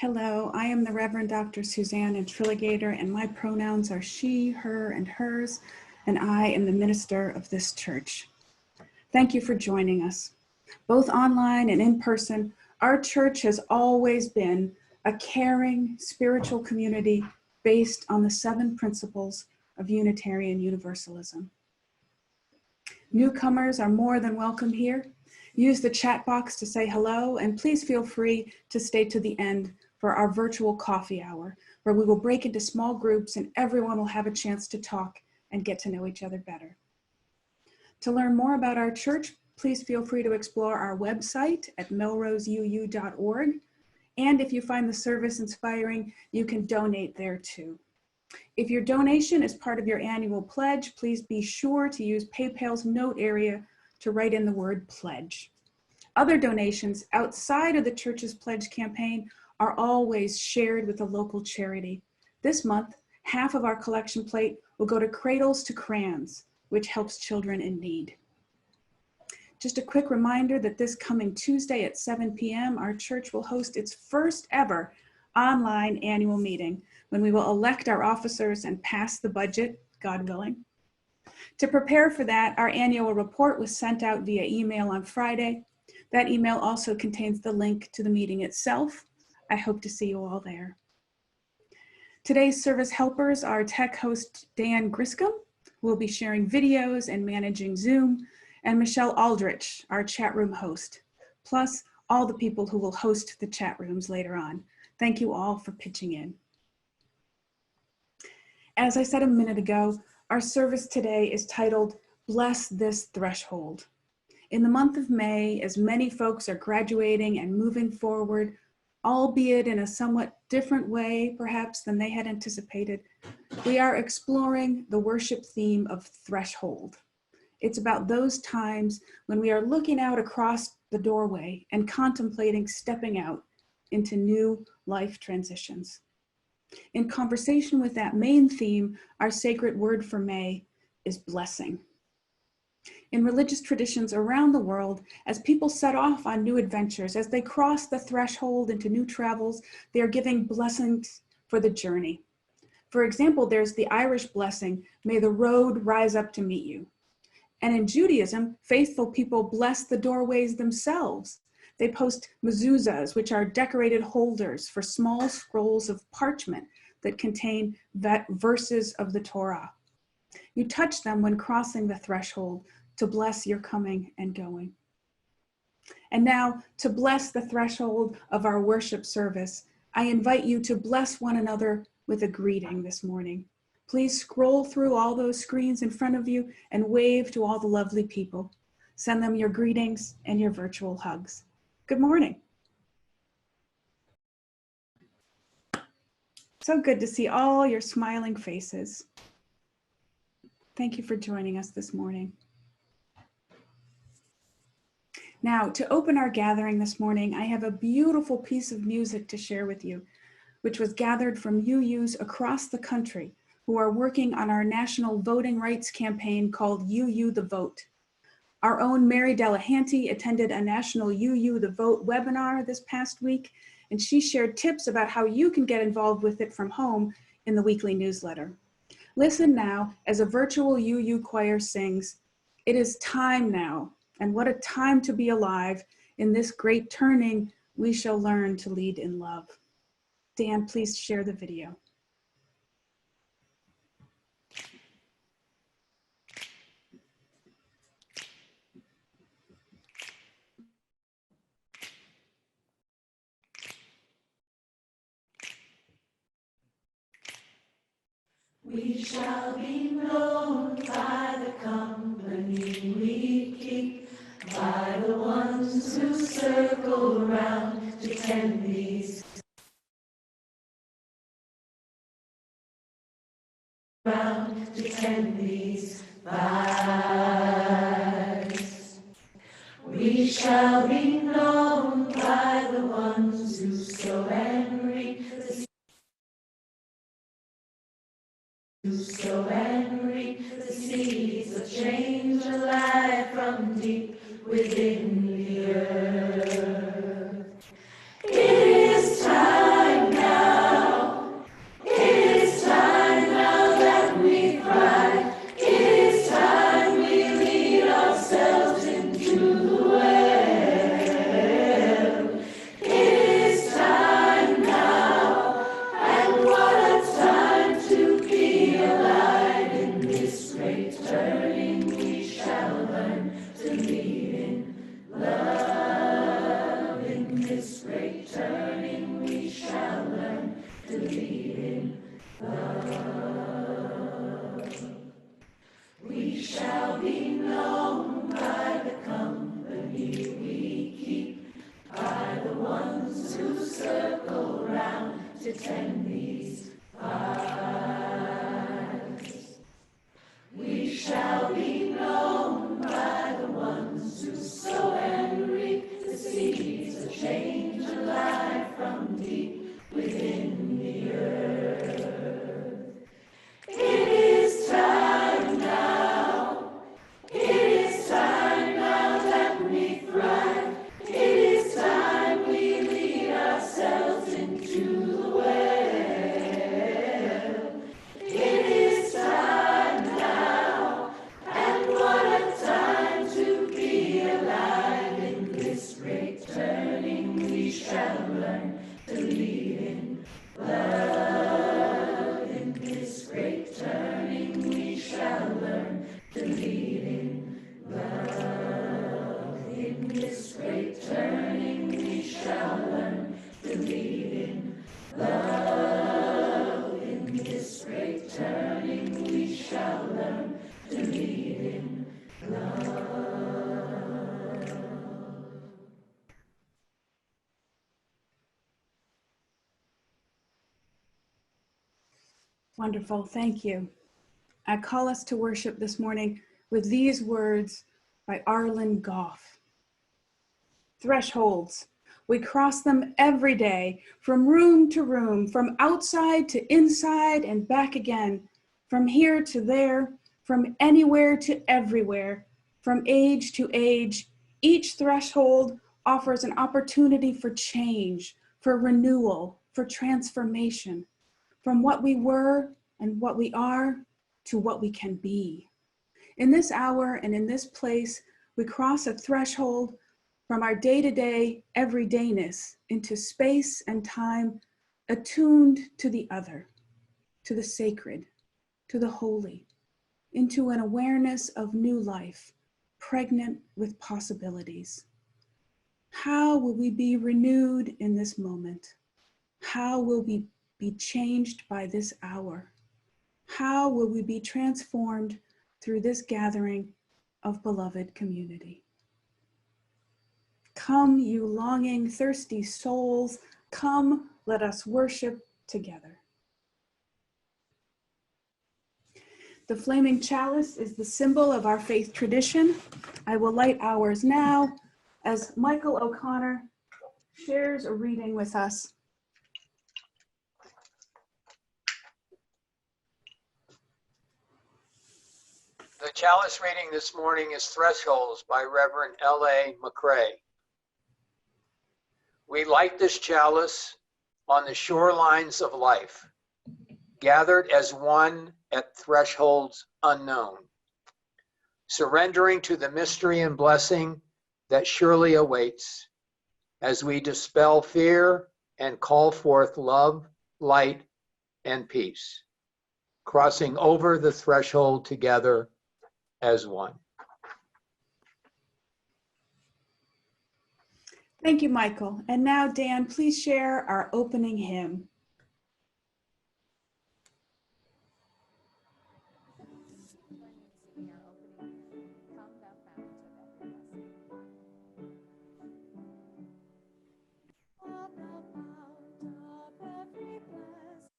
Hello, I am the Reverend Dr. Suzanne Intriligator, and my pronouns are she, her, and hers, and I am the minister of this church. Thank you for joining us. Both online and in person, our church has always been a caring spiritual community based on the 7 principles of Unitarian Universalism. Newcomers are more than welcome here. Use the chat box to say hello, and please feel free to stay to the end for our virtual coffee hour, where we will break into small groups and everyone will have a chance to talk and get to know each other better. To learn more about our church, please feel free to explore our website at melroseuu.org. And if you find the service inspiring, you can donate there too. If your donation is part of your annual pledge, please be sure to use PayPal's note area to write in the word pledge. Other donations outside of the church's pledge campaign are always shared with a local charity. This month, half of our collection plate will go to Cradles to Crayons, which helps children in need. Just a quick reminder that this coming Tuesday at 7 p.m., our church will host its first ever online annual meeting when we will elect our officers and pass the budget, God willing. To prepare for that, our annual report was sent out via email on Friday. That email also contains the link to the meeting itself. I hope to see you all there. Today's service helpers are tech host Dan Griscom, who will be sharing videos and managing Zoom, and Michelle Aldrich, our chat room host, plus all the people who will host the chat rooms later on. Thank you all for pitching in. As I said a minute ago, our service today is titled, Bless This Threshold. In the month of May, as many folks are graduating and moving forward, albeit in a somewhat different way, perhaps, than they had anticipated, we are exploring the worship theme of threshold. It's about those times when we are looking out across the doorway and contemplating stepping out into new life transitions. In conversation with that main theme, our sacred word for May is blessing. In religious traditions around the world, as people set off on new adventures, as they cross the threshold into new travels, they are giving blessings for the journey. For example, there's the Irish blessing, may the road rise up to meet you. And in Judaism, faithful people bless the doorways themselves. They post mezuzahs, which are decorated holders for small scrolls of parchment that contain verses of the Torah. You touch them when crossing the threshold to bless your coming and going. And now, to bless the threshold of our worship service, I invite you to bless one another with a greeting this morning. Please scroll through all those screens in front of you and wave to all the lovely people. Send them your greetings and your virtual hugs. Good morning. So good to see all your smiling faces. Thank you for joining us this morning. Now, to open our gathering this morning, I have a beautiful piece of music to share with you, which was gathered from UUs across the country who are working on our national voting rights campaign called UU the Vote. Our own Mary Delahanty attended a national UU the Vote webinar this past week, and she shared tips about how you can get involved with it from home in the weekly newsletter. Listen now as a virtual UU choir sings, "It is time now, and what a time to be alive. In this great turning, we shall learn to lead in love." Dan, please share the video. We shall be known by the company we keep, by the ones who circle round to tend these vibes. We shall be known by the ones who sow and reap the seeds of change alive from deep within the earth. It is time to tend these lives. We shall be known by the ones who sow and reap the seeds of change and life from deep within the earth. It is time now. It is time now that we thrive. It is time we lead ourselves into the well. It is time now, and what a time to be alive. In this great turning we shall learn to lead in love. In this great turning we shall learn to lead in love. In this great turning we shall learn to lead in love. In this great turning we shall learn to lead in love. Wonderful, thank you. I call us to worship this morning with these words by Arlen Goff. Thresholds. We cross them every day, from room to room, from outside to inside and back again, from here to there, from anywhere to everywhere, from age to age. Each threshold offers an opportunity for change, for renewal, for transformation, from what we were and what we are to what we can be. In this hour and in this place, we cross a threshold from our day-to-day everydayness into space and time attuned to the other, to the sacred, to the holy, into an awareness of new life, pregnant with possibilities. How will we be renewed in this moment? How will we be changed by this hour? How will we be transformed through this gathering of beloved community? Come, you longing, thirsty souls, come, let us worship together. The flaming chalice is the symbol of our faith tradition. I will light ours now as Michael O'Connor shares a reading with us. The chalice reading this morning is Thresholds by Reverend L.A. McCrae. We light this chalice on the shorelines of life, gathered as one at thresholds unknown, surrendering to the mystery and blessing that surely awaits as we dispel fear and call forth love, light, and peace, crossing over the threshold together as one. Thank you, Michael. And now, Dan, please share our opening hymn. Please join me in singing our opening hymn, Come Thou Fount of Every Blessing.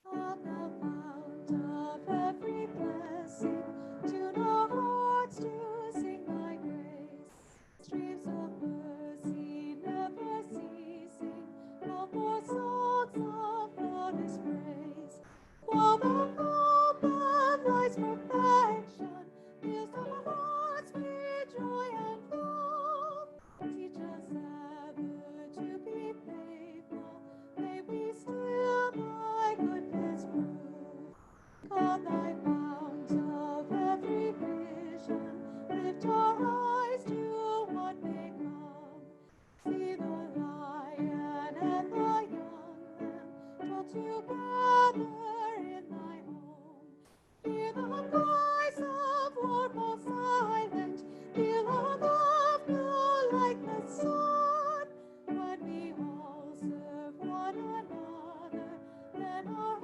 Come thou fount of every blessing, tune our hearts to sing thy grace. Streams of mercy never ceasing, come for songs of loudest praise. While the hope of life's perfection fills our hearts with joy and love, teach us ever to be faithful. May we still thy goodness prove. Come thy fount of every vision, lift our eyes to what may come. See the lion and the young lamb dwell together in thy home. Hear the cries of war fall silent, feel our love glow like the sun. When we all serve one another, then our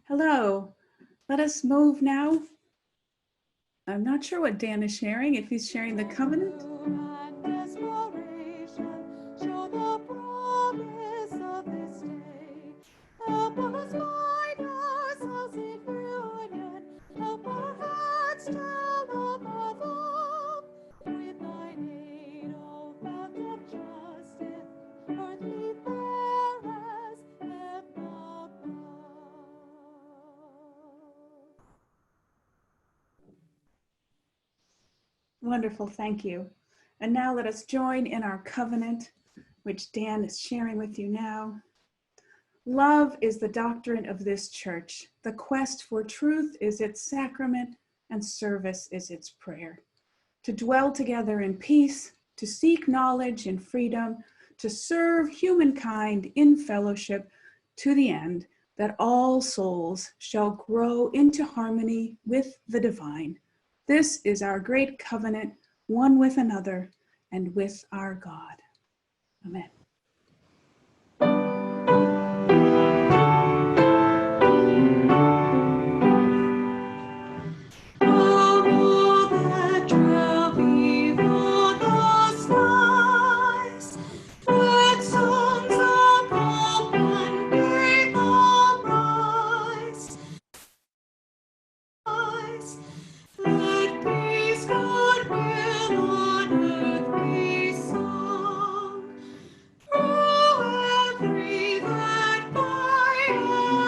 Hello. Let us move now. I'm not sure what Dan is sharing, if he's sharing the covenant. And desperation, show the promise of this day. Help us find ourselves in union. Help our hearts tell of above. With thine aid, O fount of justice, earthly fair as heaven above. Wonderful, thank you. And now let us join in our covenant, which Dan is sharing with you now. Love is the doctrine of this church. The quest for truth is its sacrament, and service is its prayer. To dwell together in peace, to seek knowledge in freedom, to serve humankind in fellowship to the end, that all souls shall grow into harmony with the divine. This is our great covenant, one with another and with our God. Amen. Let peace, goodwill on earth be sung. Through every land, by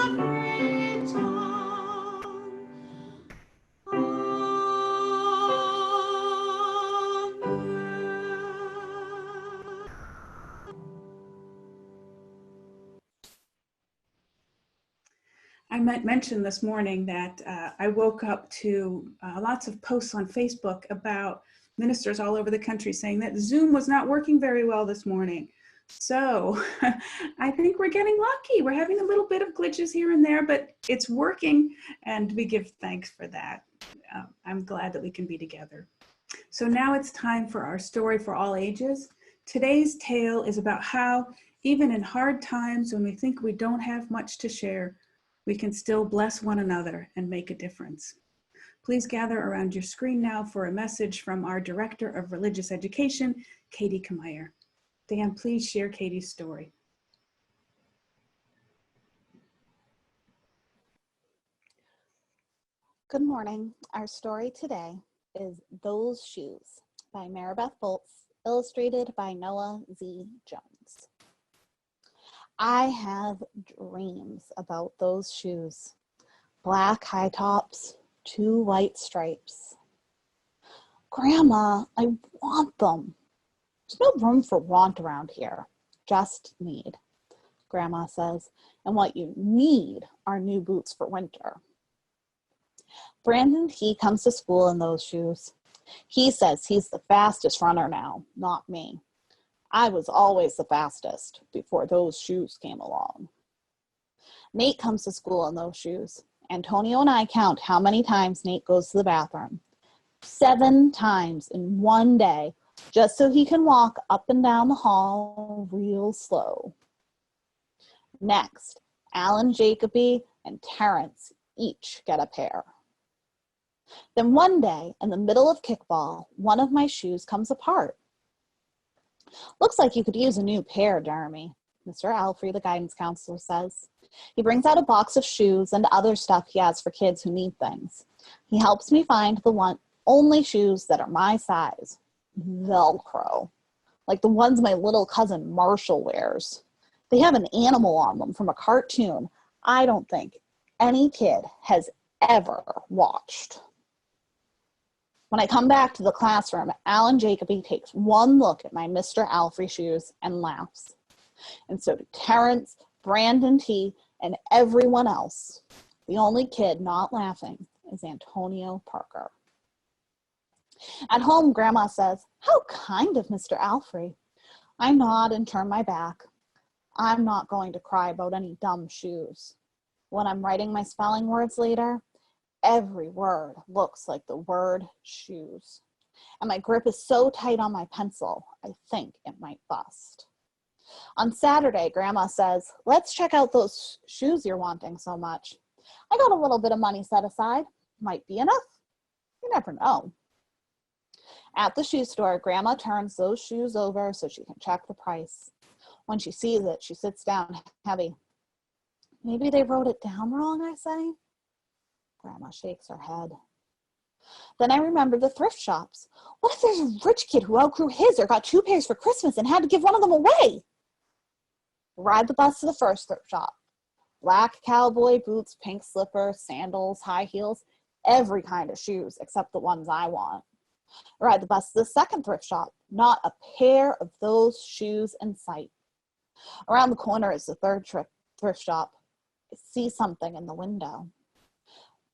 every tongue. Amen. I might mention this morning that I woke up to lots of posts on Facebook about ministers all over the country saying that Zoom was not working very well this morning. So I think we're getting lucky. We're having a little bit of glitches here and there, but it's working, and we give thanks for that. I'm glad that we can be together. So now it's time for our story for all ages. Today's tale is about how, even in hard times when we think we don't have much to share, we can still bless one another and make a difference. Please gather around your screen now for a message from our Director of Religious Education, Katie Kmeyer. Dan, please share Katie's story. Good morning. Our story today is Those Shoes by Maribeth Foltz, illustrated by Noah Z. Jones. I have dreams about those shoes. Black high tops, 2 white stripes. Grandma, I want them. There's no room for want around here, just need, Grandma says, and what you need are new boots for winter. Brandon T. comes to school in those shoes. He says he's the fastest runner now, not me. I was always the fastest before those shoes came along. Nate comes to school in those shoes. Antonio and I count how many times Nate goes to the bathroom. 7 times in one day, just so he can walk up and down the hall real slow. Next, Alan Jacoby and Terrence each get a pair. Then one day, in the middle of kickball, one of my shoes comes apart. Looks like you could use a new pair, Jeremy, Mr. Alfrey, the guidance counselor, says. He brings out a box of shoes and other stuff he has for kids who need things. He helps me find the only shoes that are my size. Velcro. Like the ones my little cousin Marshall wears. They have an animal on them from a cartoon I don't think any kid has ever watched. When I come back to the classroom, Alan Jacoby takes one look at my Mr. Alfrey shoes and laughs. And so do Terrence, Brandon T., and everyone else. The only kid not laughing is Antonio Parker. At home, Grandma says, "How kind of Mr. Alfrey." I nod and turn my back. I'm not going to cry about any dumb shoes. When I'm writing my spelling words later, every word looks like the word shoes. And my grip is so tight on my pencil, I think it might bust. On Saturday, Grandma says, "Let's check out those shoes you're wanting so much." I got a little bit of money set aside. Might be enough. You never know. At the shoe store, Grandma turns those shoes over so she can check the price. When she sees it, she sits down heavy. Maybe they wrote it down wrong, I say. Grandma shakes her head. Then I remember the thrift shops. What if there's a rich kid who outgrew his or got 2 pairs for Christmas and had to give one of them away? Ride the bus to the first thrift shop. Black cowboy boots, pink slippers, sandals, high heels, every kind of shoes except the ones I want. Ride the bus to the second thrift shop. Not a pair of those shoes in sight. Around the corner is the third thrift shop. I see something in the window.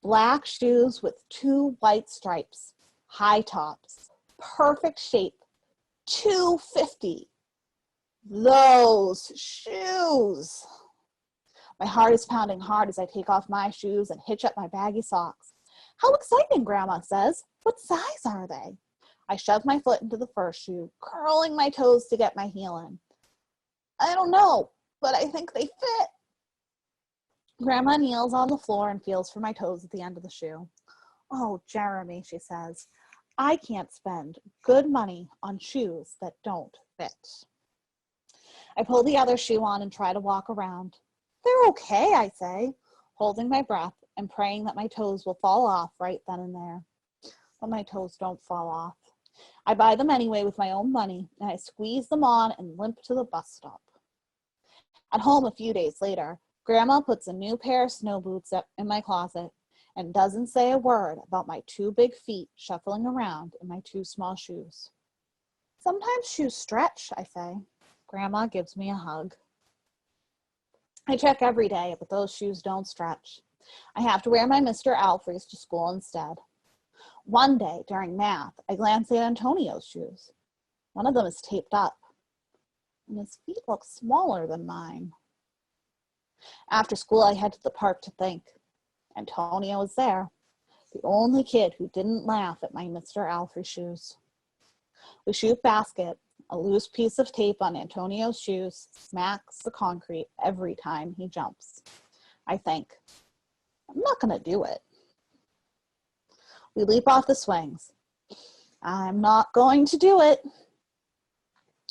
Black shoes with 2 white stripes, high tops, perfect shape, $2.50. Those shoes. My heart is pounding hard as I take off my shoes and hitch up my baggy socks. How exciting, Grandma says. What size are they? I shove my foot into the first shoe, curling my toes to get my heel in. I don't know, but I think they fit. Grandma kneels on the floor and feels for my toes at the end of the shoe. Oh, Jeremy, she says, I can't spend good money on shoes that don't fit. I pull the other shoe on and try to walk around. They're okay, I say, holding my breath and praying that my toes will fall off right then and there. But my toes don't fall off. I buy them anyway with my own money, and I squeeze them on and limp to the bus stop. At home a few days later, Grandma puts a new pair of snow boots in my closet and doesn't say a word about my 2 big feet shuffling around in my 2 small shoes. Sometimes shoes stretch, I say. Grandma gives me a hug. I check every day, but those shoes don't stretch. I have to wear my Mr. Alfrey's to school instead. One day during math, I glance at Antonio's shoes. One of them is taped up, and his feet look smaller than mine. After school, I head to the park to think. Antonio was there, the only kid who didn't laugh at my Mr. Alfrey shoes. We shoot basket. A loose piece of tape on Antonio's shoes smacks the concrete every time he jumps. I think, I'm not going to do it. We leap off the swings. I'm not going to do it.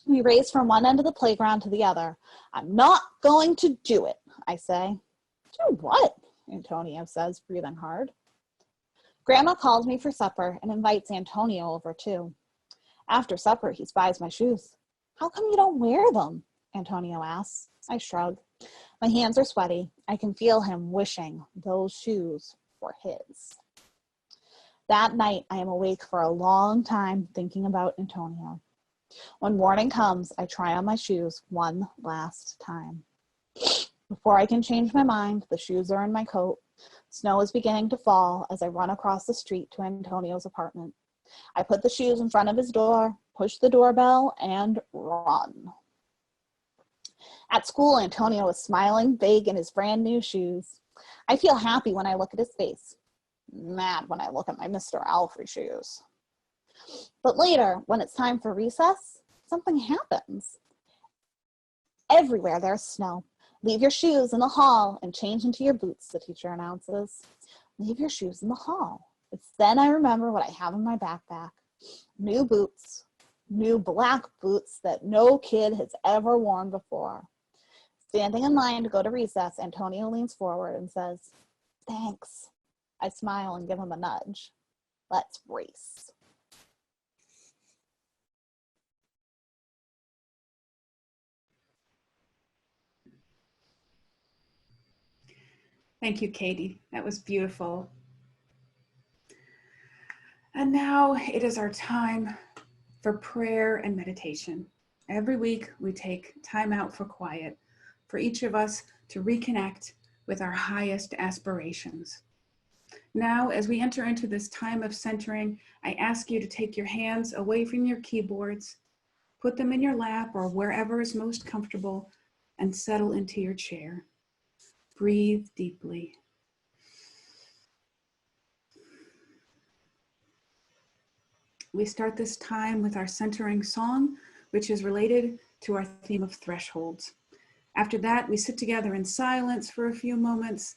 We race from one end of the playground to the other. I'm not going to do it, I say. Do what? Antonio says, breathing hard. Grandma calls me for supper and invites Antonio over too. After supper, he spies my shoes. How come you don't wear them? Antonio asks. I shrug. My hands are sweaty. I can feel him wishing those shoes were his. That night, I am awake for a long time thinking about Antonio. When morning comes, I try on my shoes one last time. Before I can change my mind, the shoes are in my coat. Snow is beginning to fall as I run across the street to Antonio's apartment. I put the shoes in front of his door, push the doorbell, and run. At school, Antonio is smiling big in his brand new shoes. I feel happy when I look at his face. Mad when I look at my Mr. Alfrey shoes. But later, when it's time for recess, something happens. Everywhere there's snow. Leave your shoes in the hall and change into your boots, the teacher announces. Leave your shoes in the hall. It's then I remember what I have in my backpack. New boots, new black boots that no kid has ever worn before. Standing in line to go to recess, Antonio leans forward and says, "Thanks." I smile and give him a nudge. Let's race. Thank you, Katie. That was beautiful. And now it is our time for prayer and meditation. Every week we take time out for quiet, for each of us to reconnect with our highest aspirations. Now, as we enter into this time of centering, I ask you to take your hands away from your keyboards, put them in your lap or wherever is most comfortable, and settle into your chair. Breathe deeply. We start this time with our centering song, which is related to our theme of thresholds. After that, we sit together in silence for a few moments,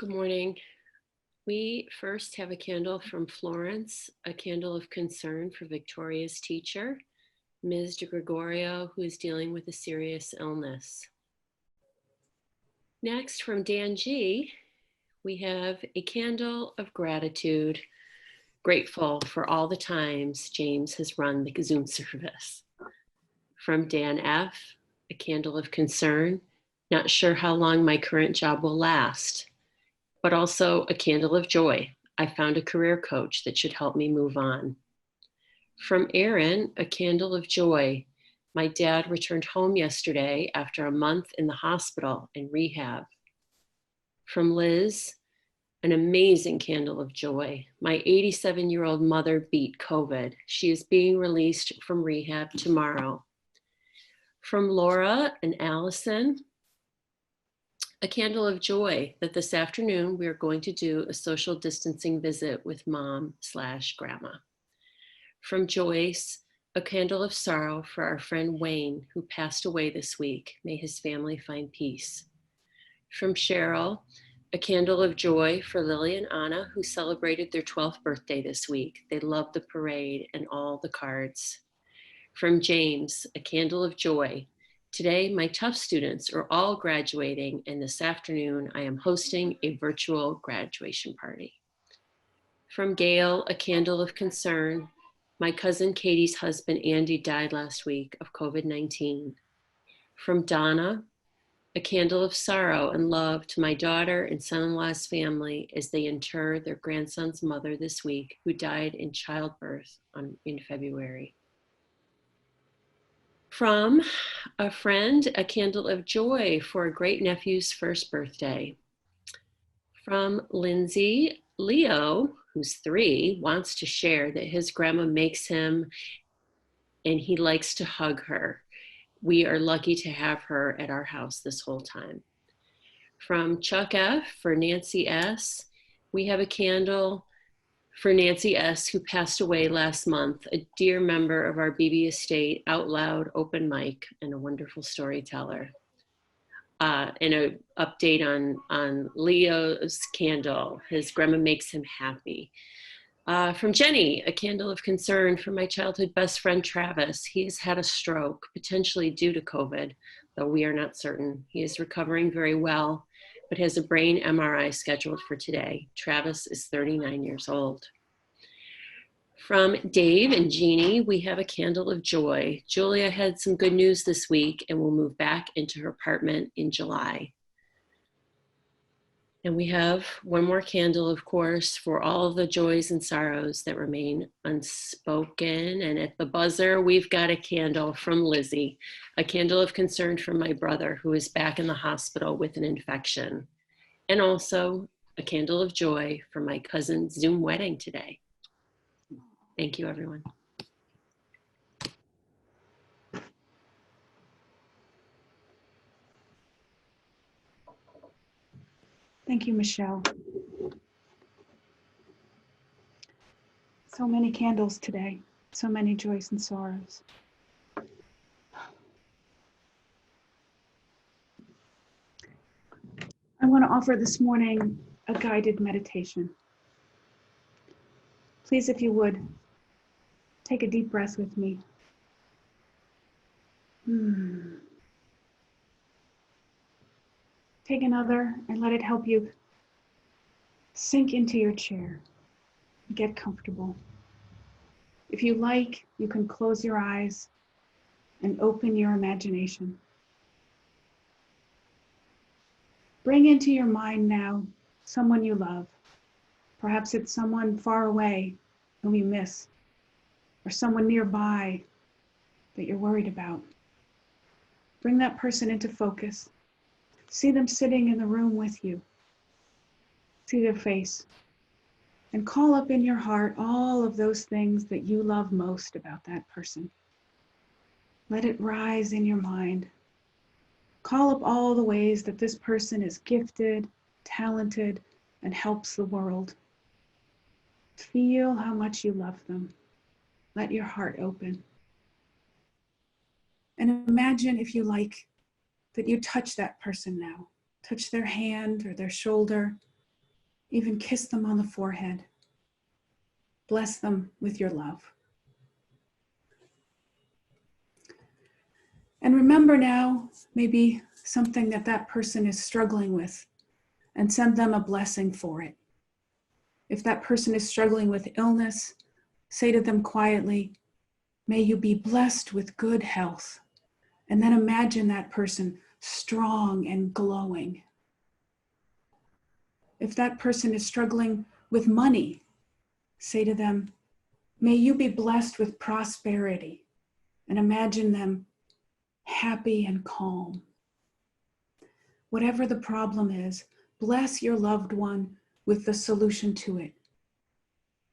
Good morning. We first have a candle from Florence, a candle of concern for Victoria's teacher, Ms. De Gregorio, who is dealing with a serious illness. Next, from Dan G, we have a candle of gratitude, grateful for all the times James has run the Zoom service. From Dan F, a candle of concern, not sure how long my current job will last, but also a candle of joy. I found a career coach that should help me move on. From Aaron, a candle of joy. My dad returned home yesterday after a month in the hospital and rehab. From Liz, an amazing candle of joy. My 87-year-old mother beat COVID. She is being released from rehab tomorrow. From Laura and Allison, a candle of joy that this afternoon we are going to do a social distancing visit with mom/grandma. From Joyce, a candle of sorrow for our friend Wayne, who passed away this week. May his family find peace. From Cheryl, a candle of joy for Lily and Anna, who celebrated their 12th birthday this week. They loved the parade and all the cards. From James, a candle of joy. Today, my tough students are all graduating, and this afternoon I am hosting a virtual graduation party. From Gail, a candle of concern. My cousin Katie's husband Andy died last week of COVID-19. From Donna, a candle of sorrow and love to my daughter and son-in-law's family as they inter their grandson's mother this week, who died in childbirth in February. From a friend, a candle of joy for a great nephew's first birthday. From Lindsay, Leo, who's 3, wants to share that his grandma makes him and he likes to hug her. We are lucky to have her at our house this whole time. From Chuck F for Nancy S, we have a candle for Nancy S, who passed away last month, a dear member of our BB estate, out loud, open mic, and a wonderful storyteller. And an update on Leo's candle. His grandma makes him happy. From Jenny, a candle of concern for my childhood best friend, Travis. He has had a stroke, potentially due to COVID, though we are not certain. He is recovering very well, but has a brain MRI scheduled for today. Travis is 39 years old. From Dave and Jeannie, we have a candle of joy. Julia had some good news this week and will move back into her apartment in July. And we have one more candle, of course, for all of the joys and sorrows that remain unspoken. And at the buzzer, we've got a candle from Lizzie, a candle of concern for my brother, who is back in the hospital with an infection. And also a candle of joy for my cousin's Zoom wedding today. Thank you, everyone. Thank you, Michelle. So many candles today, so many joys and sorrows. I want to offer this morning a guided meditation. Please, if you would, take a deep breath with me. Take another and let it help you sink into your chair. Get comfortable. If you like, you can close your eyes and open your imagination. Bring into your mind now someone you love. Perhaps it's someone far away whom you miss, or someone nearby that you're worried about. Bring that person into focus. See them sitting in the room with you. See their face. And call up in your heart all of those things that you love most about that person. Let it rise in your mind. Call up all the ways that this person is gifted, talented, and helps the world. Feel how much you love them. Let your heart open. And imagine, if you like, that you touch that person now. Touch their hand or their shoulder, Even kiss them on the forehead. Bless them with your love. And remember now, maybe something that that person is struggling with, and send them a blessing for it. If that person is struggling with illness, say to them quietly, may you be blessed with good health. And then imagine that person strong and glowing. If that person is struggling with money, say to them, may you be blessed with prosperity. And imagine them happy and calm. Whatever the problem is, bless your loved one with the solution to it.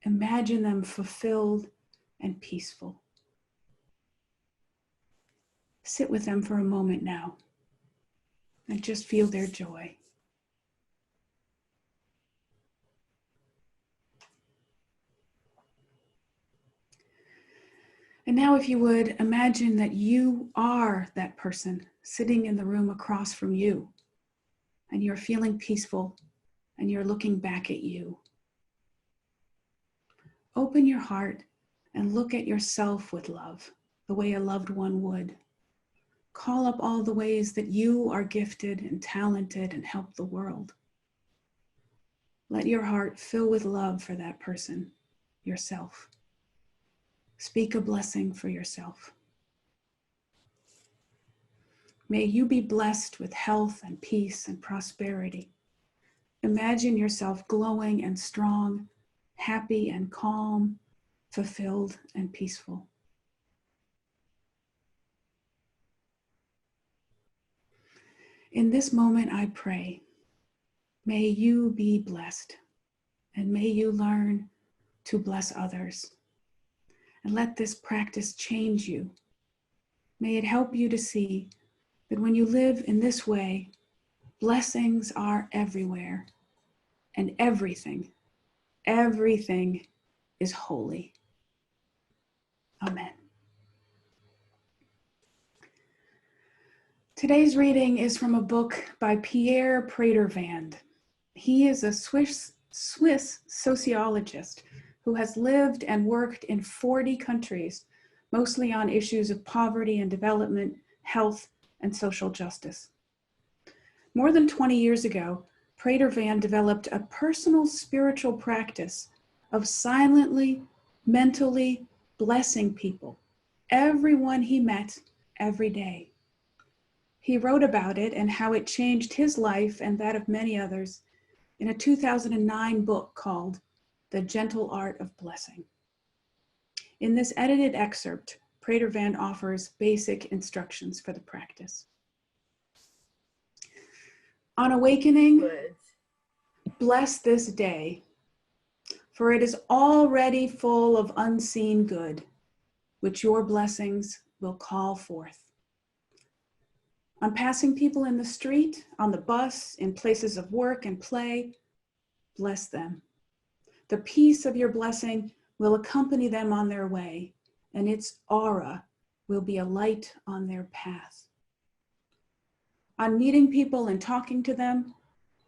Imagine them fulfilled and peaceful. Sit with them for a moment now and just feel their joy. And now, if you would, imagine that you are that person sitting in the room across from you, and you're feeling peaceful, and you're looking back at you. Open your heart and look at yourself with love, the way a loved one would. Call up all the ways that you are gifted and talented and help the world. Let your heart fill with love for that person, yourself. Speak a blessing for yourself. May you be blessed with health and peace and prosperity. Imagine yourself glowing and strong, happy and calm, fulfilled and peaceful. In this moment, I pray, may you be blessed, and may you learn to bless others. And let this practice change you. May it help you to see that when you live in this way, blessings are everywhere, and everything is holy. Amen. Today's reading is from a book by Pierre Prater-Vand. He is a Swiss sociologist who has lived and worked in 40 countries, mostly on issues of poverty and development, health, and social justice. More than 20 years ago, Prater-Vand developed a personal spiritual practice of silently, mentally blessing people, everyone he met every day. He wrote about it and how it changed his life and that of many others in a 2009 book called The Gentle Art of Blessing. In this edited excerpt, Prater-Vand offers basic instructions for the practice. On awakening, bless this day, for it is already full of unseen good, which your blessings will call forth. On passing people in the street, on the bus, in places of work and play, bless them. The peace of your blessing will accompany them on their way, and its aura will be a light on their path. On meeting people and talking to them,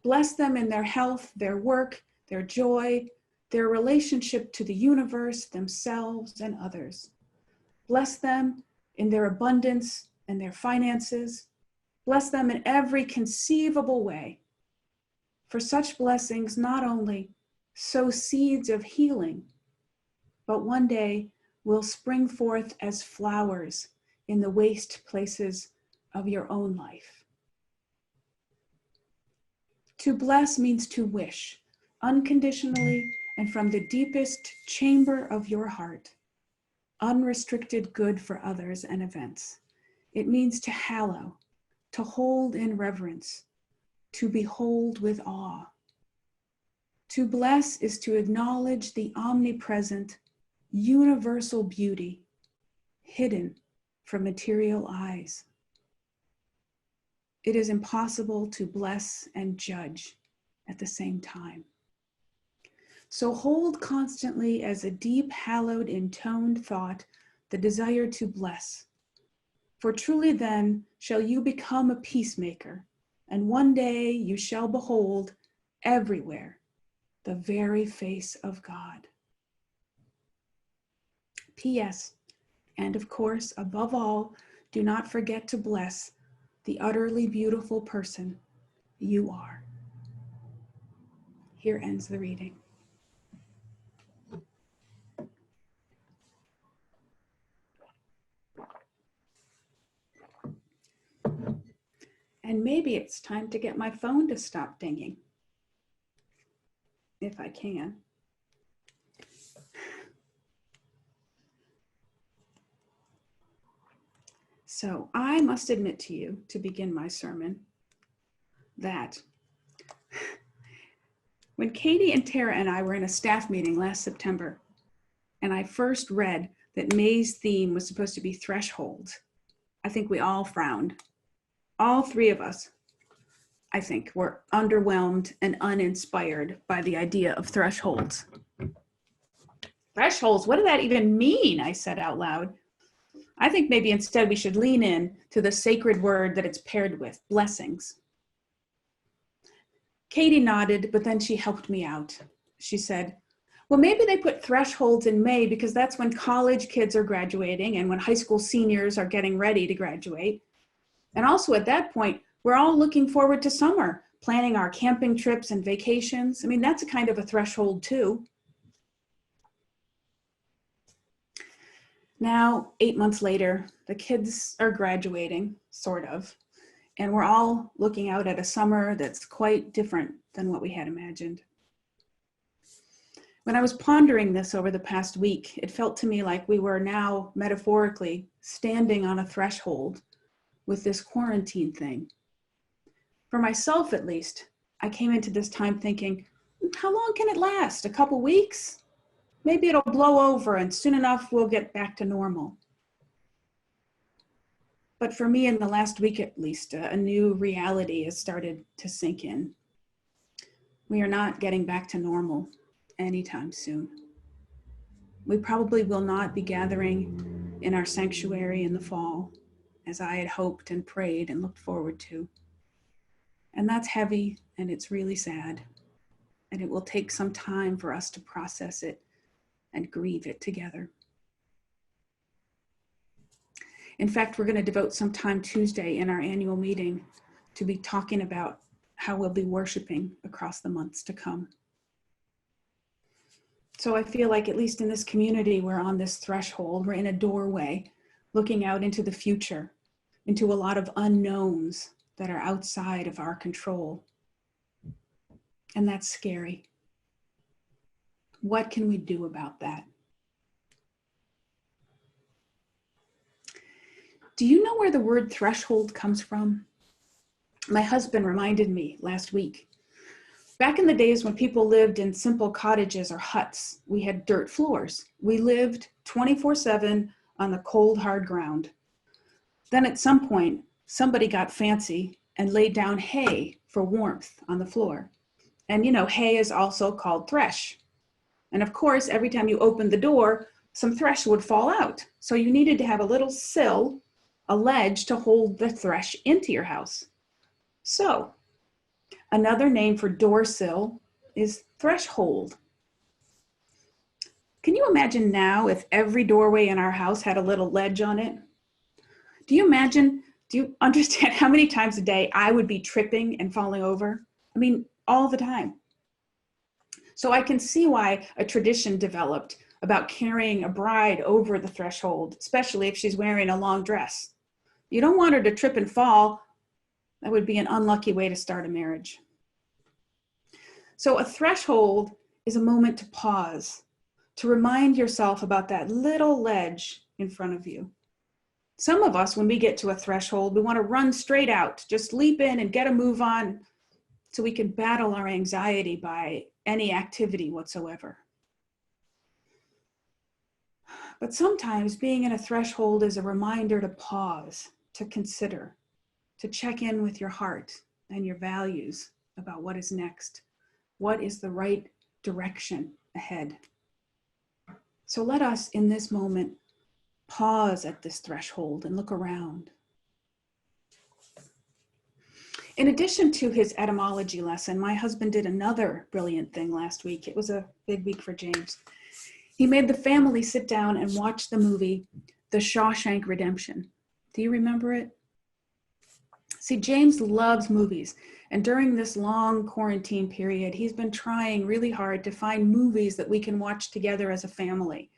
bless them in their health, their work, their joy, their relationship to the universe, themselves, and others. Bless them in their abundance and their finances. Bless them in every conceivable way. For such blessings not only sow seeds of healing, but one day will spring forth as flowers in the waste places of your own life. To bless means to wish, unconditionally and from the deepest chamber of your heart, unrestricted good for others and events. It means to hallow, to hold in reverence, to behold with awe. To bless is to acknowledge the omnipresent, universal beauty hidden from material eyes. It is impossible to bless and judge at the same time. So hold constantly as a deep, hallowed, intoned thought the desire to bless. For truly then shall you become a peacemaker, and one day you shall behold everywhere the very face of God. P.S. And of course, above all, do not forget to bless the utterly beautiful person you are. Here ends the reading. And maybe it's time to get my phone to stop dinging, if I can. So I must admit to you, to begin my sermon, that when Katie and Tara and I were in a staff meeting last September, and I first read that May's theme was supposed to be thresholds, I think we all frowned. All three of us, I think, were underwhelmed and uninspired by the idea of thresholds. Thresholds, what did that even mean? I said out loud. I think maybe instead we should lean in to the sacred word that it's paired with, blessings. Katie nodded, but then she helped me out. She said, well, maybe they put thresholds in May because that's when college kids are graduating and when high school seniors are getting ready to graduate. And also at that point, we're all looking forward to summer, planning our camping trips and vacations. I mean, that's a kind of a threshold too. Now, 8 months later, the kids are graduating, sort of, and we're all looking out at a summer that's quite different than what we had imagined. When I was pondering this over the past week, it felt to me like we were now, metaphorically, standing on a threshold with this quarantine thing. For myself, at least, I came into this time thinking, how long can it last? A couple weeks? Maybe it'll blow over and soon enough we'll get back to normal. But for me, in the last week at least, a new reality has started to sink in. We are not getting back to normal anytime soon. We probably will not be gathering in our sanctuary in the fall, as I had hoped and prayed and looked forward to. And that's heavy and it's really sad. And it will take some time for us to process it and grieve it together. In fact, we're going to devote some time Tuesday in our annual meeting to be talking about how we'll be worshiping across the months to come. So I feel like, at least in this community, we're on this threshold, we're in a doorway, looking out into the future, into a lot of unknowns that are outside of our control. And that's scary. What can we do about that? Do you know where the word threshold comes from? My husband reminded me last week. Back in the days when people lived in simple cottages or huts, we had dirt floors. We lived 24/7 on the cold, hard ground. Then at some point, somebody got fancy and laid down hay for warmth on the floor. And you know, hay is also called thresh. And of course, every time you opened the door, some thresh would fall out. So you needed to have a little sill, a ledge to hold the thresh into your house. So another name for door sill is threshold. Can you imagine now if every doorway in our house had a little ledge on it? Do you understand how many times a day I would be tripping and falling over? I mean, all the time. So I can see why a tradition developed about carrying a bride over the threshold, especially if she's wearing a long dress. You don't want her to trip and fall. That would be an unlucky way to start a marriage. So a threshold is a moment to pause, to remind yourself about that little ledge in front of you. Some of us, when we get to a threshold, we want to run straight out, just leap in and get a move on so we can battle our anxiety by any activity whatsoever. But sometimes being in a threshold is a reminder to pause, to consider, to check in with your heart and your values about what is next. What is the right direction ahead? So let us, in this moment, pause at this threshold and look around. In addition to his etymology lesson, my husband did another brilliant thing last week. It was a big week for James. He made the family sit down and watch the movie, The Shawshank Redemption. Do you remember it? See, James loves movies, and during this long quarantine period, he's been trying really hard to find movies that we can watch together as a family.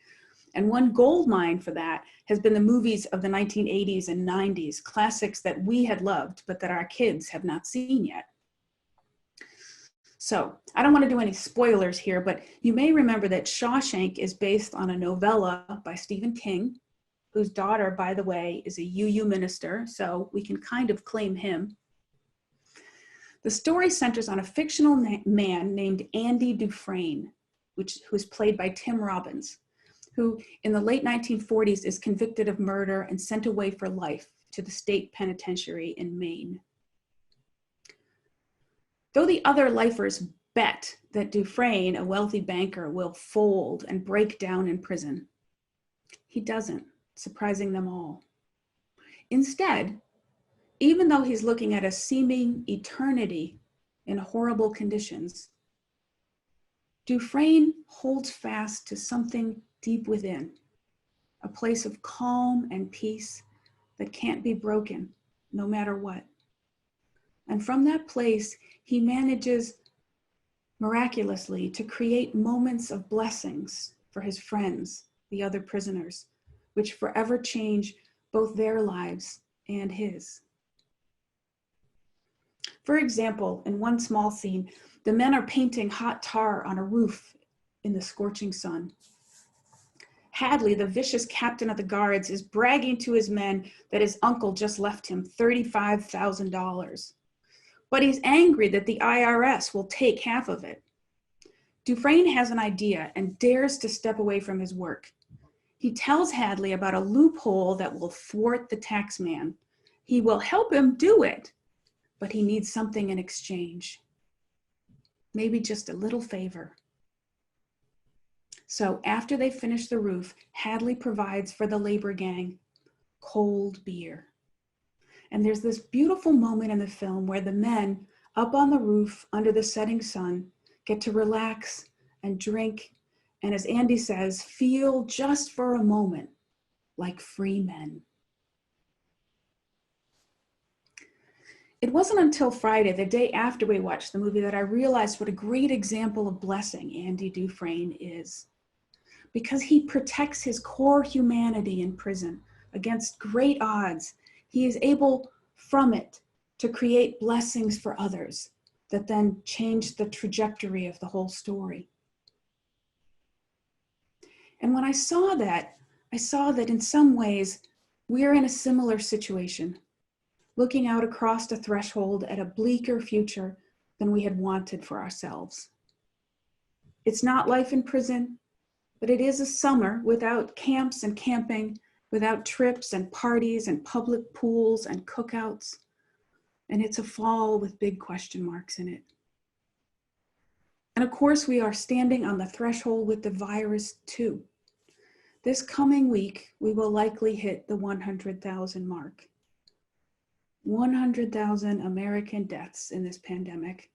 And one gold mine for that has been the movies of the 1980s and 90s, classics that we had loved, but that our kids have not seen yet. So I don't want to do any spoilers here, but you may remember that Shawshank is based on a novella by Stephen King, whose daughter, by the way, is a UU minister, so we can kind of claim him. The story centers on a fictional man named Andy Dufresne, who is played by Tim Robbins, who in the late 1940s is convicted of murder and sent away for life to the state penitentiary in Maine. Though the other lifers bet that Dufresne, a wealthy banker, will fold and break down in prison, he doesn't, surprising them all. Instead, even though he's looking at a seeming eternity in horrible conditions, Dufresne holds fast to something deep within, a place of calm and peace that can't be broken, no matter what. And from that place, he manages miraculously to create moments of blessings for his friends, the other prisoners, which forever change both their lives and his. For example, in one small scene, the men are painting hot tar on a roof in the scorching sun. Hadley, the vicious captain of the guards, is bragging to his men that his uncle just left him $35,000. But he's angry that the IRS will take half of it. Dufresne has an idea and dares to step away from his work. He tells Hadley about a loophole that will thwart the tax man. He will help him do it, but he needs something in exchange. Maybe just a little favor. So after they finish the roof, Hadley provides for the labor gang cold beer. And there's this beautiful moment in the film where the men up on the roof under the setting sun get to relax and drink, and as Andy says, feel just for a moment like free men. It wasn't until Friday, the day after we watched the movie, that I realized what a great example of blessing Andy Dufresne is. Because he protects his core humanity in prison against great odds, he is able from it to create blessings for others that then change the trajectory of the whole story. And when I saw that in some ways we're in a similar situation, looking out across the threshold at a bleaker future than we had wanted for ourselves. It's not life in prison, but it is a summer without camps and camping, without trips and parties and public pools and cookouts. And it's a fall with big question marks in it. And of course, we are standing on the threshold with the virus too. This coming week, we will likely hit the 100,000 mark. 100,000 American deaths in this pandemic.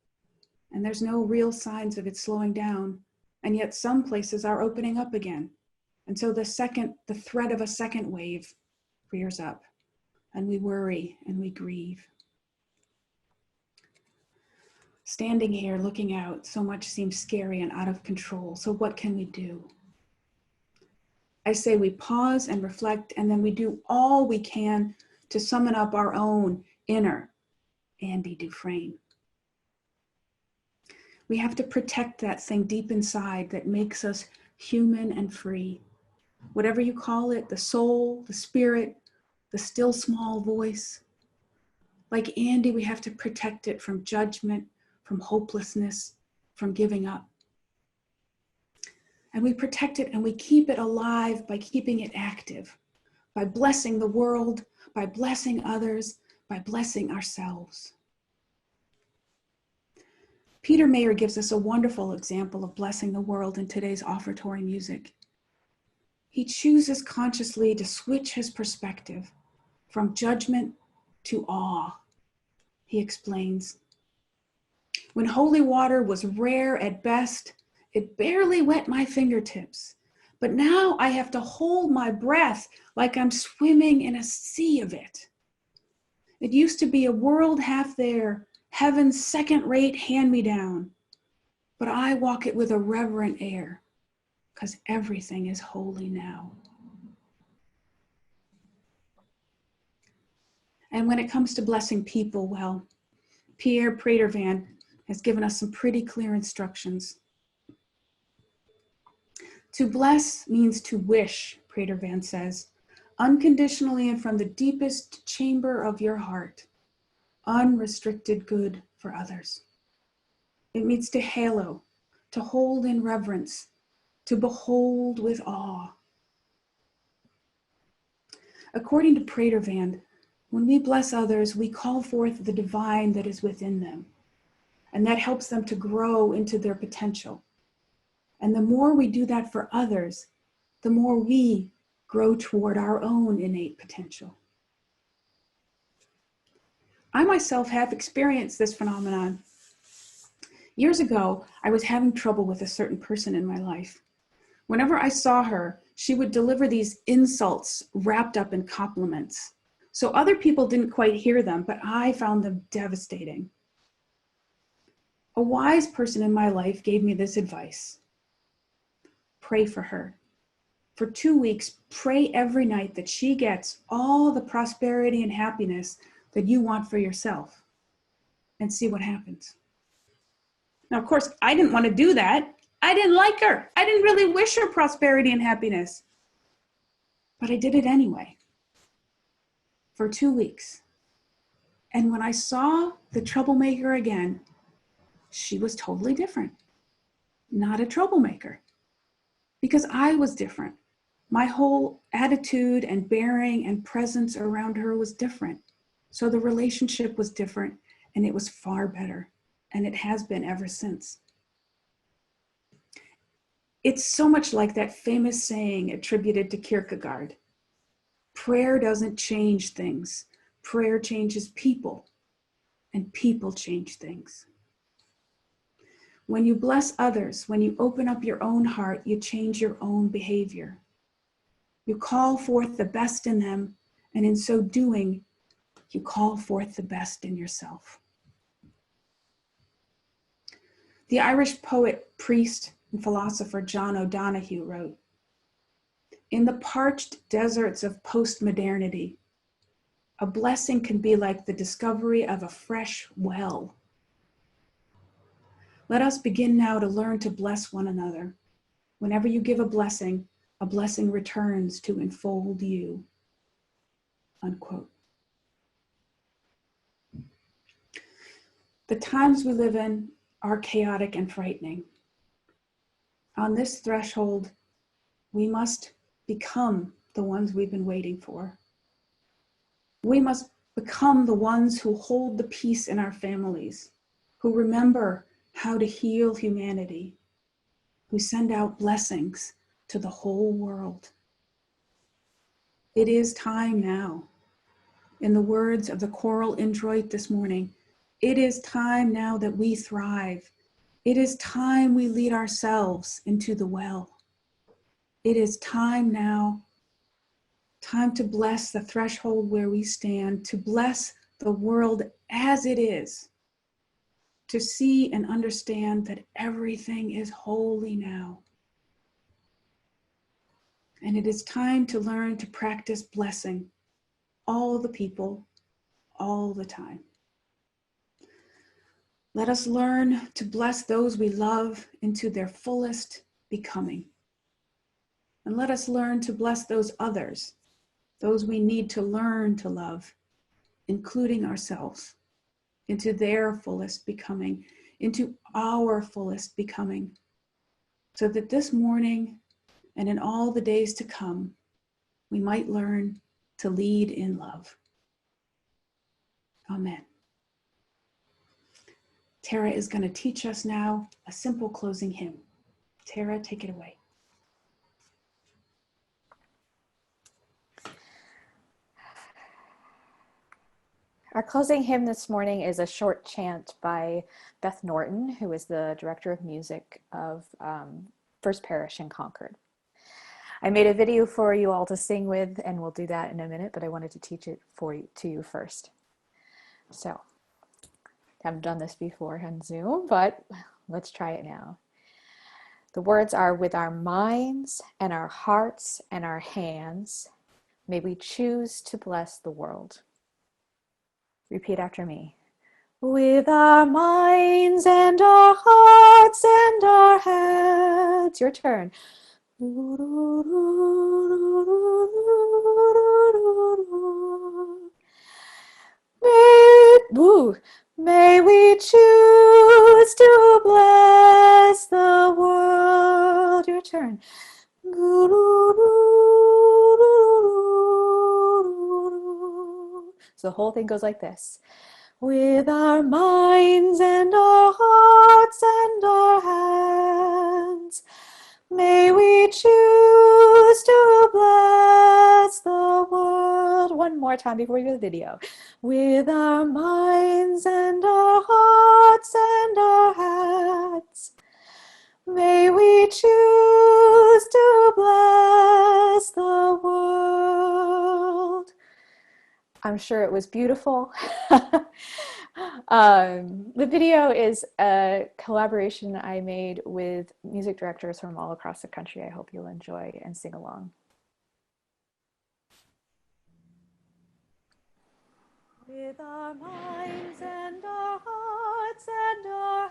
And there's no real signs of it slowing down. And yet some places are opening up again. And so the threat of a second wave rears up, and we worry and we grieve. Standing here looking out, so much seems scary and out of control. So what can we do? I say we pause and reflect, and then we do all we can to summon up our own inner Andy Dufresne. We have to protect that thing deep inside that makes us human and free. Whatever you call it, the soul, the spirit, the still small voice. Like Andy, we have to protect it from judgment, from hopelessness, from giving up. And we protect it and we keep it alive by keeping it active, by blessing the world, by blessing others, by blessing ourselves. Peter Mayer gives us a wonderful example of blessing the world in today's offertory music. He chooses consciously to switch his perspective from judgment to awe, he explains. When holy water was rare at best, it barely wet my fingertips. But now I have to hold my breath like I'm swimming in a sea of it. It used to be a world half there, heaven's second-rate hand-me-down. But I walk it with a reverent air, 'cause everything is holy now. And when it comes to blessing people, well, Pierre Pratervan has given us some pretty clear instructions. To bless means to wish, Pratervan says, unconditionally and from the deepest chamber of your heart, unrestricted good for others. It means to halo, to hold in reverence, to behold with awe. According to Pratervan, when we bless others, we call forth the divine that is within them, and that helps them to grow into their potential. And the more we do that for others, the more we grow toward our own innate potential. I myself have experienced this phenomenon. Years ago, I was having trouble with a certain person in my life. Whenever I saw her, she would deliver these insults wrapped up in compliments. So other people didn't quite hear them, but I found them devastating. A wise person in my life gave me this advice. Pray for her. For 2 weeks, pray every night that she gets all the prosperity and happiness that you want for yourself, and see what happens. Now, of course, I didn't want to do that. I didn't like her. I didn't really wish her prosperity and happiness. But I did it anyway. For 2 weeks. And when I saw the troublemaker again, she was totally different. Not a troublemaker. Because I was different. My whole attitude and bearing and presence around her was different. So the relationship was different, and it was far better. And it has been ever since. It's so much like that famous saying attributed to Kierkegaard. Prayer doesn't change things. Prayer changes people, and people change things. When you bless others, when you open up your own heart, you change your own behavior. You call forth the best in them, and in so doing, you call forth the best in yourself. The Irish poet, priest, and philosopher John O'Donohue wrote, "In the parched deserts of postmodernity, a blessing can be like the discovery of a fresh well." Let us begin now to learn to bless one another. Whenever you give a blessing returns to enfold you. Unquote. The times we live in are chaotic and frightening. On this threshold, we must become the ones we've been waiting for. We must become the ones who hold the peace in our families, who remember how to heal humanity, who send out blessings to the whole world. It is time now. In the words of the choral introit this morning, it is time now that we thrive. It is time we lead ourselves into the well. It is time now, time to bless the threshold where we stand, to bless the world as it is, to see and understand that everything is holy now. And it is time to learn to practice blessing all the people, all the time. Let us learn to bless those we love into their fullest becoming. And let us learn to bless those others, those we need to learn to love, including ourselves, into their fullest becoming, into our fullest becoming, so that this morning and in all the days to come, we might learn to lead in love. Amen. Tara is going to teach us now a simple closing hymn. Tara, take it away. Our closing hymn this morning is a short chant by Beth Norton, who is the director of music of First Parish in Concord. I made a video for you all to sing with, and we'll do that in a minute, but I wanted to teach it to you first. So, haven't done this before on Zoom, but let's try it now. The words are, with our minds and our hearts and our hands, may we choose to bless the world. Repeat after me. With our minds and our hearts and our hands. Your turn. May we choose to bless the world. Your turn. So the whole thing goes like this. With our minds and our hearts and our hands, may we choose to bless the world. One more time before we do the video. With our minds and our hearts and our hands, may we choose to bless the world. I'm sure it was beautiful. The video is a collaboration I made with music directors from all across the country. I hope you'll enjoy and sing along. With our minds and our hearts and our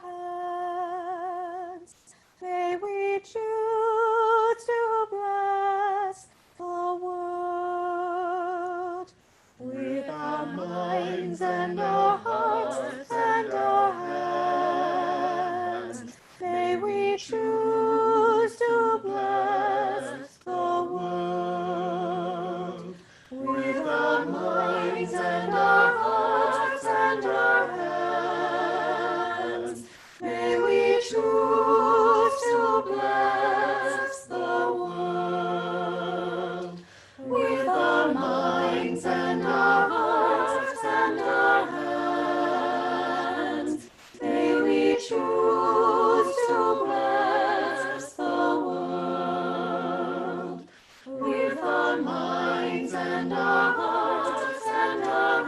hands, may we choose to bless the world. With our minds and our hearts and our hands, may we choose to bless the world. With our minds and our hearts and our hands, may we choose to bless the world. With our minds and our hearts and our hands, may we choose to bless the world. With our minds and our hearts and our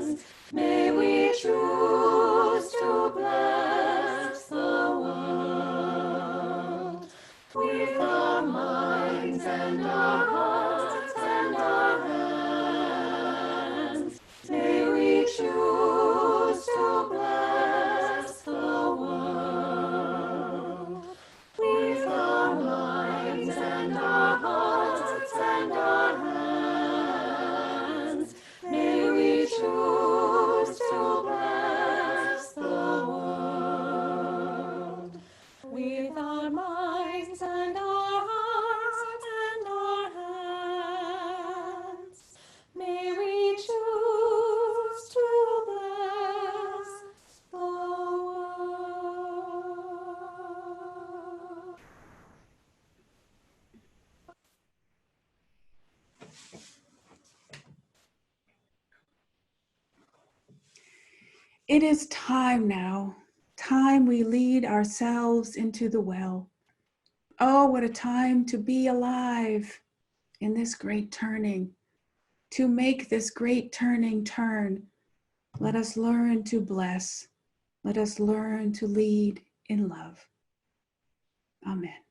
hands, may we choose to bless the world. With our minds and our hearts and our hands, may we choose to bless the world. With our minds and our hearts and our hands, may we choose to bless the world. With our minds and our hearts and our hands, may we choose to bless the world. It is time now, time we lead ourselves into the well. Oh, what a time to be alive in this great turning, to make this great turning turn. Let us learn to bless. Let us learn to lead in love. Amen.